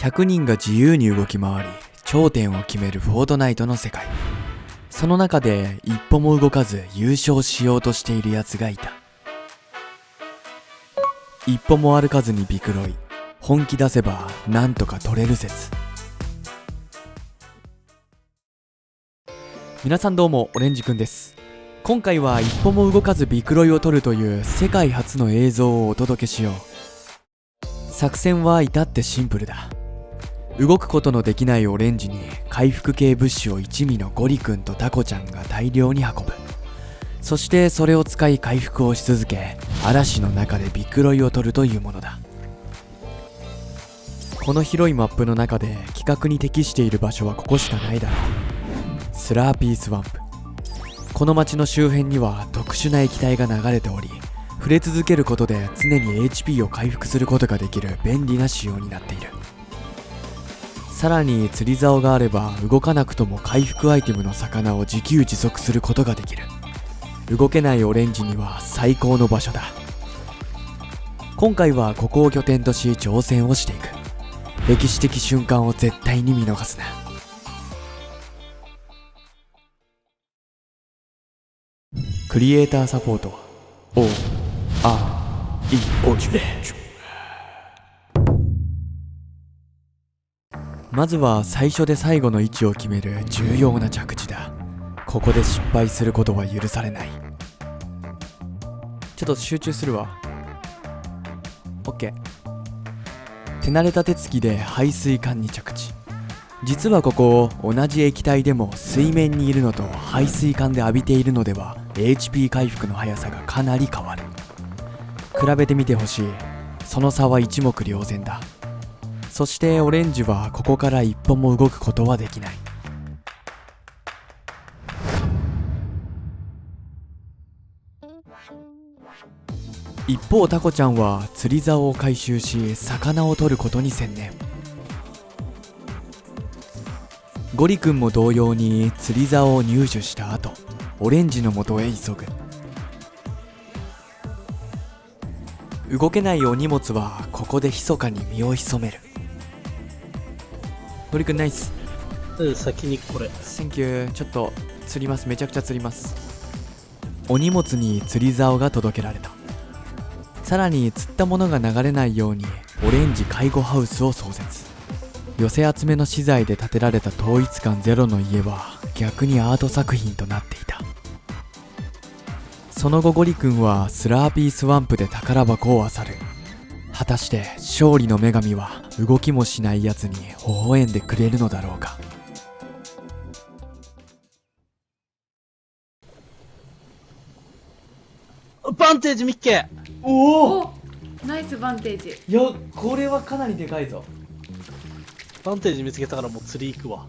100人が自由に動き回り頂点を決めるフォートナイトの世界。その中で一歩も動かず優勝しようとしているやつがいた。一歩も歩かずにビクロイ、本気出せばなんとか取れる説。皆さんどうも、オレンジくんです。今回は一歩も動かずビクロイを取るという世界初の映像をお届けしよう。作戦は至ってシンプルだ。動くことのできないオレンジに回復系物資を一味のゴリくんとタコちゃんが大量に運ぶ。そしてそれを使い回復をし続け、嵐の中でビクロイを取るというものだ。この広いマップの中で企画に適している場所はここしかないだろう。スラーピースワンプ。この町の周辺には特殊な液体が流れており、触れ続けることで常に HP を回復することができる便利な仕様になっている。さらに釣り竿があれば動かなくとも回復アイテムの魚を自給自足することができる。動けないオレンジには最高の場所だ。今回はここを拠点とし挑戦をしていく。歴史的瞬間を絶対に見逃すな。クリエイターサポートは OREOJ。 まずは最初で最後の位置を決める重要な着地だ。ここで失敗することは許されない。ちょっと集中するわ。 OK。 手慣れた手つきで排水管に着地。実はここ同じ液体でも水面にいるのと排水管で浴びているのでは HP 回復の速さがかなり変わる。比べてみてほしい。その差は一目瞭然だ。そしてオレンジはここから一歩も動くことはできない。一方タコちゃんは釣り竿を回収し魚を取ることに専念。ゴリくんも同様に釣り竿を入手した後、オレンジの元へ急ぐ。動けないお荷物はここで密かに身を潜める。ゴリくんナイス。先にこれ。センキュー。ちょっと釣ります。めちゃくちゃ釣ります。お荷物に釣り竿が届けられた。さらに釣ったものが流れないようにオレンジ介護ハウスを創設。寄せ集めの資材で建てられた統一感ゼロの家は逆にアート作品となっていた。その後ゴリくんはスラーピースワンプで宝箱を漁る。果たして勝利の女神は動きもしないやつに微笑んでくれるのだろうか。バンテージ見っけ。おナイスバンテージ。いや、これはかなりでかいぞ。バンテージ見つけたからもう釣り行くわ。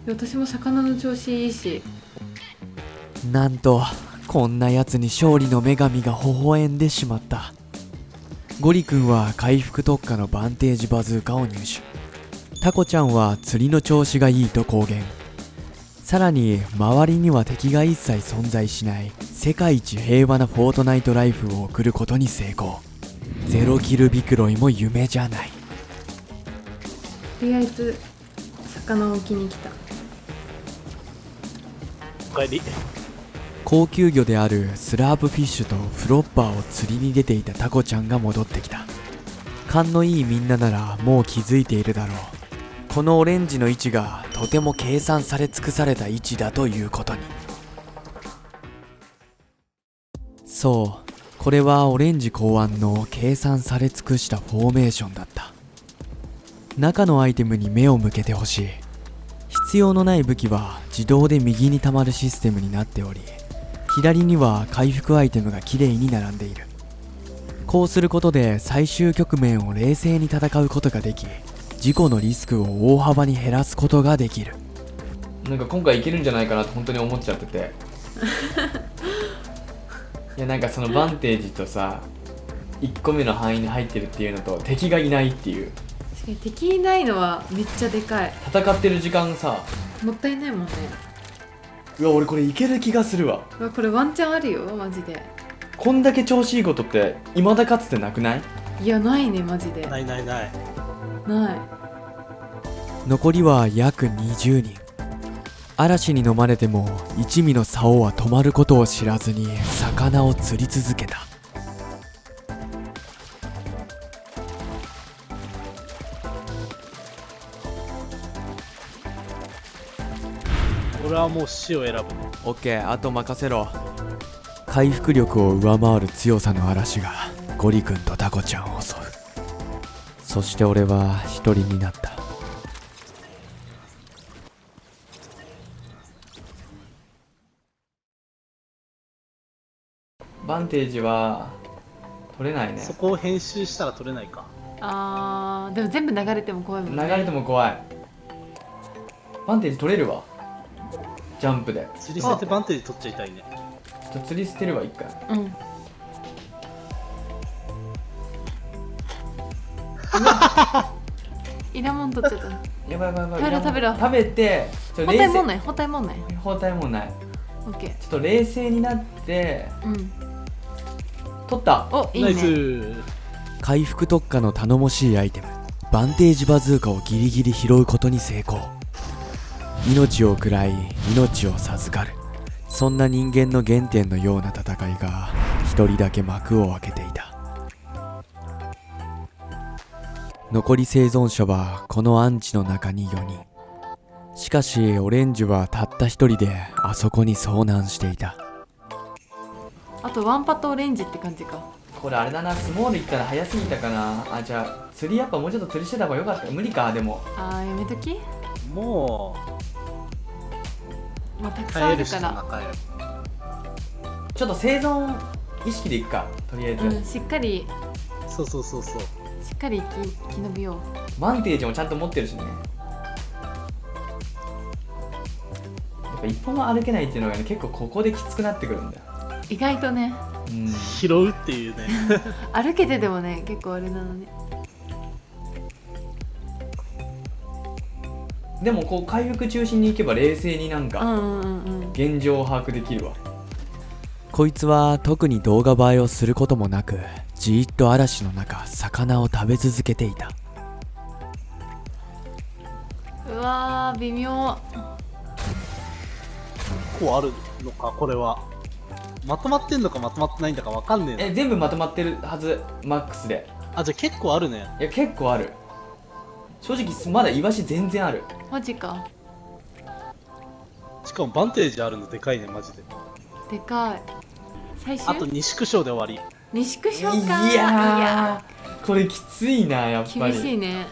私も魚の調子いいし。なんとこんなやつに勝利の女神が微笑んでしまった。ゴリくんは回復特化のバンテージバズーカを入手。タコちゃんは釣りの調子がいいと公言。さらに周りには敵が一切存在しない世界一平和なフォートナイトライフを送ることに成功。ゼロキルビクロイも夢じゃない。とりあえず魚を置きに来た。おかえり。高級魚であるスラープフィッシュとフロッパーを釣りに出ていたタコちゃんが戻ってきた。勘のいいみんなならもう気づいているだろう。このオレンジの位置がとても計算され尽くされた位置だということに。そう、これはオレンジ考案の計算され尽くしたフォーメーションだった。中のアイテムに目を向けてほしい。必要のない武器は自動で右に溜まるシステムになっており、左には回復アイテムがきれいに並んでいる。こうすることで最終局面を冷静に戦うことができ、事故のリスクを大幅に減らすことができる。なんか今回いけるんじゃないかなと本当に思っちゃってていや、なんかそのバンテージとさ、1個目の範囲に入ってるっていうのと敵がいないっていう。確かに敵いないのはめっちゃでかい。戦ってる時間さ、もったいないもんね。うわ、俺これいける気がするわ。うわ、これワンチャンあるよマジで。こんだけ調子いいことって未だかつてなくない？いやないねマジで。ないないない。ない。残りは約20人。嵐に飲まれても一味の竿は止まることを知らずに魚を釣り続けた。俺はもう死を選ぶ。オッケー、あと任せろ。回復力を上回る強さの嵐がゴリ君とタコちゃんを襲う。そして俺は一人になった。バンテージは取れないね。そこを編集したら取れないか。でも全部流れても怖いもんね。流れても怖い。バンテージ取れるわ。ジャンプで釣り捨ててバンテージ取っちゃいたいね。ちょっと釣り捨てるわ一回。うん。いらんもん取っちゃった。やばいやばいやばい。食べろ食べろ。食べて包帯もんない、包帯もんない。包帯もない。オッケー。ちょっと冷静になってうん。取った。お、いいナイね。ス。回復特化の頼もしいアイテム、バンテージバズーカをギリギリ拾うことに成功。命を食らい命を授かる、そんな人間の原点のような戦いが一人だけ幕を開けていた。残り生存者はこのアンチの中に4人。しかしオレンジはたった一人であそこに遭難していた。あとワンパットオレンジって感じか。これあれだな、スモール行ったら早すぎたかな。あ、じゃあ釣りやっぱもうちょっと釣りしてた方がよかった。無理か。でもやめとき。もまあたくう、さんあ帰るしるから。中へ。ちょっと生存意識でいくか、とりあえず。うん、しっかりそうそうそうそう。しっかり生き延びよバンテージもちゃんと持ってるしね。やっぱ一歩も歩けないっていうのがね、結構ここできつくなってくるんだよ。う。意外とね、うん。拾うっていうね。歩けてでもね、結構あれなのね。でもこう回復中心に行けば冷静になんかうんうんうんうん。現状を把握できるわ。こいつは特に動画映えをすることもなく、じーっと嵐の中魚を食べ続けていた。うわー、微妙。結構あるのか、これは。まとまってんのかまとまってないんだかわかんねえな。全部まとまってるはず、マックスで。あ、じゃあ結構あるね。いや結構ある。正直まだイワシ全然ある。マジか。しかもバンテージあるのでかいね、マジで。でかい。最終あと西区章で終わり。西区章か。いやー、これきついな。やっぱり厳しいね。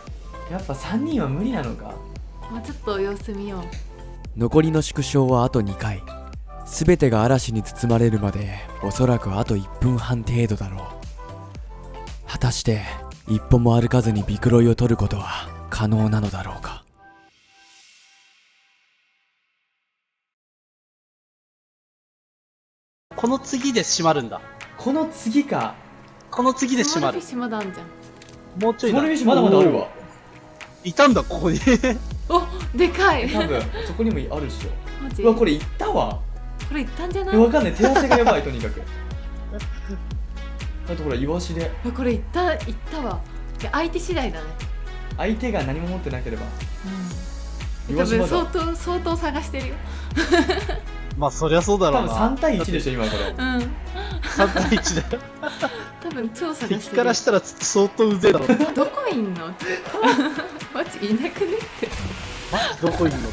やっぱ3人は無理なのか。まあちょっと様子見よう。残りの縮小はあと2回。全てが嵐に包まれるまでおそらくあと1分半程度だろう。果たして一歩も歩かずにビクロイを取ることは可能なのだろうか。この次で閉まるんだ。この次か。この次で閉まるスモールフィッ。シュまだあんじゃん。もうちょいスモールフィッシュまだまだあるわ。いたんだ、ここに。お、でかい。多分そこにもあるっしょ。マジ。うわ、これいったわ。これいったんじゃない？わかんない、手汗がやばい。とにかくあとほらイワシでこれいったわ。いや、相手次第だね。相手が何も持ってなければ。うん。多分相当探してるよ。まあ、そりゃそうだろ多分うな。3対1でしょ今これ。うん。 3対1だよ。多分超探してる。敵からしたら相当うぜえだろ。どこいんの？マジいなくねって。どこいんのって。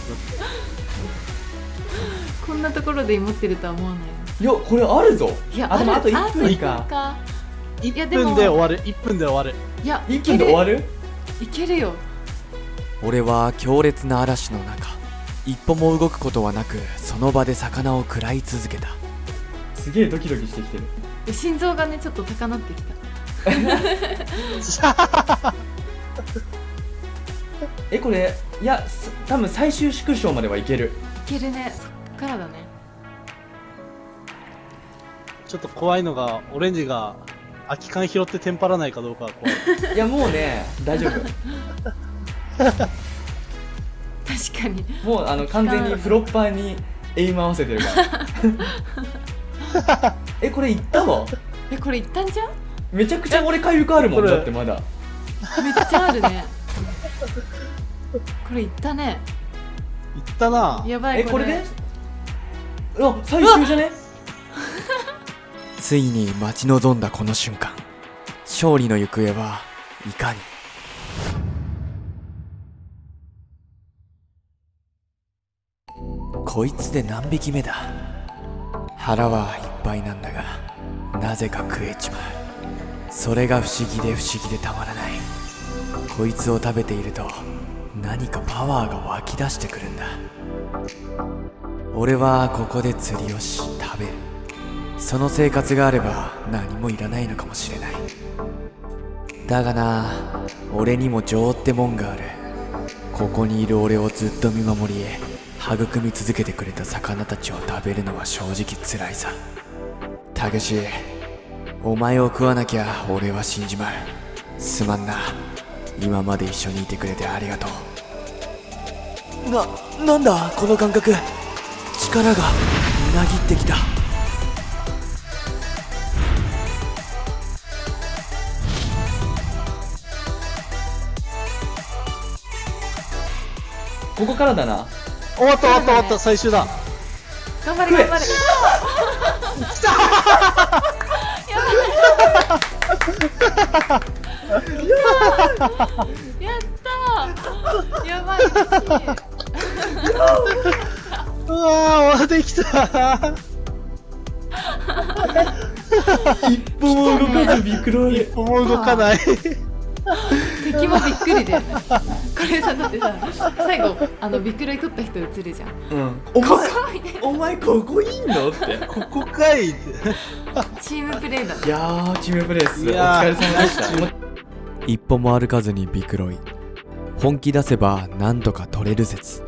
こんなところで持ってるとは思わないよ。いやこれあるぞ。いや、あでもあと1分あと1か。分か。いや1でも分で終わる。1分で終わる。いや、 1分で終わる。いけるよ。俺は強烈な嵐の中、一歩も動くことはなくその場で魚を食らい続けた。すげえドキドキしてきてる。心臓がねちょっと高鳴ってきた。これいや多分最終縮小まではいける。いけるね。そっからだね。ちょっと怖いのが、オレンジが空き缶拾ってテンパらないかどうかが怖い。いやもうね大丈夫。確かに。もう完全にフロッパーにエイム合わせてるからこれいったわ。これいったんじゃん。めちゃくちゃ俺回復あるもん。これだってまだめっちゃあるね。これいったね。いったな。やばい。これで最終じゃね？ついに待ち望んだこの瞬間、勝利の行方はいかに。こいつで何匹目だ。腹はいっぱいなんだが、なぜか食えちまう。それが不思議で不思議でたまらない。こいつを食べていると何かパワーが湧き出してくるんだ。俺はここで釣りをし食べる。その生活があれば何もいらないのかもしれない。だがな、俺にも情ってもんがある。ここにいる俺をずっと見守り育み続けてくれた魚たちを食べるのは正直辛いさ。たけし、お前を食わなきゃ俺は死んじまう。すまんな。今まで一緒にいてくれてありがとう。なんだこの感覚。力がみなぎってきた。ここからだな。終わった終わった終わった、最終だ。頑張れ頑張れ。やったー。やばい。うわー、できた。一歩も動かずビクロイ。一歩も動かない。敵もびっくりで。これさ、だってさ、最後ビクロイ取った人映るじゃん。うん。お前ここいんのって。ここかい。チームプレーだ。いやー、チームプレーっす。おいやー疲れ様でした。一歩も歩かずにビクロイ。本気出せばなんとか取れる説。